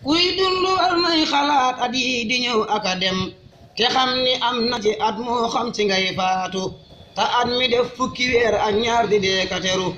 kuy dund war nay xalaat at yi di ñëw aka dem te xam ni am na ci at moo xam ci ngay faatu te at mi def fukki weer ak ñaar di dee ka teru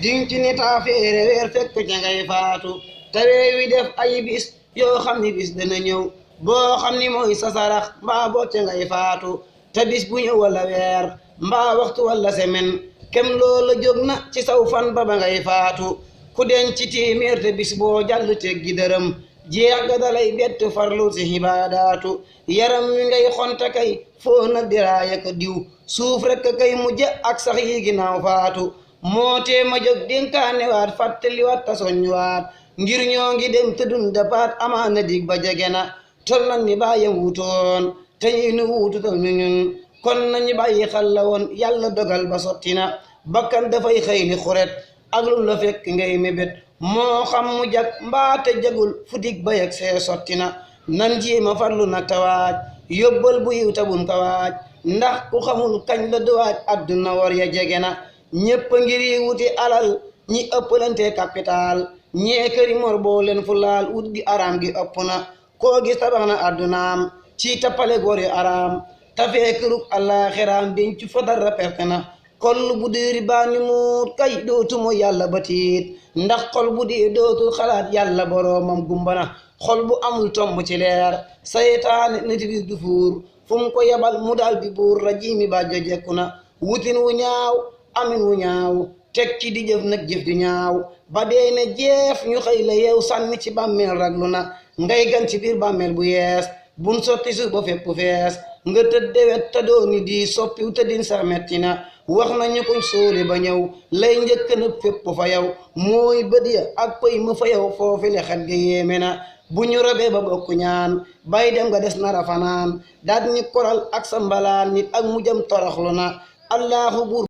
ding ci ni taa féere weer fekk ca ngay faatu te weer wi def ay bis yoo xam ni bis dana ñëw boo xam ni mooy sa sarax mbaa boo ca ngay faatu te bis bu ñëw wala weer mbaa waxtu wala semaine kem loola jóg na ci saw fan ba ngay faatu ku denc ci téeméer te bis boo jàll teggi dërëm jeex ga dalay bett farlu ci xibaadaatu yaram wi ngay xonte kay foo na diraaya ko diw suuf rekk kay mujj ak sax yi ginnaaw faatu moo tee ma jóg dénkaanewaat fàttaliwaat ta soññuwaat ngir ñoo ngi dem tëddun dapaat amaana dig ba jege na tol nañ ni bàyyam wutoon te ñuy nu wuututal ñu ñun kon nañu bàyyi xel la woon yàlla dogal ba sotti na bakkan dafay xëy ni xuret ak lu la fekk ngay mébét moo xam mu jag mbaate jagul fu dig ba yegg see sotti na nan jéema farlu nag tawaaj yóbbal bu yiw tabun kawaaj ndax ku xamul kañ la duwaaj adduna war ya jege na ñépp ngir yi wuti alal ñi ëppalante capital ñee këri mor boo leen fu laal wut gi araam gi ëpp na koo gis tabax na addunaam ci tappale góor yi araam tafee kërug àllaaxiraam denc fa dara perte na xol bu dee riba ni muut kay dootu mooy yàlla ba tiit ndax xol bu dee dootul xalaat yàlla boroomam gumbana xol bu amul tomb ci leer saytaane nit bi du fuur fu mu ko yabal mu daal di buur rajiimi ba jojekku na wutin wu ñaaw amin wu ñaaw teg ci di jëf nag jëf di ñaaw ba dee ne jeef ñu xëy la yeew sànni ci bàmmeel raglu na ngay gan ci biir bàmmeel bu yees bun sotti suuf ba fépp fees nga tëdde wet te dooni di soppiw tëddin sax metti na wax nañu koñ sóole ba ñëw lay njëkk na fépp fa yow mooy bët ya ak pëy ma fa yow foofi le xet ga yéeme na bu ñu robee ba bokk ñaan bay dem nga des nara fanaan daat ñi koral ak sa mbalaan nit ak mujjam toroxlu na allahu buur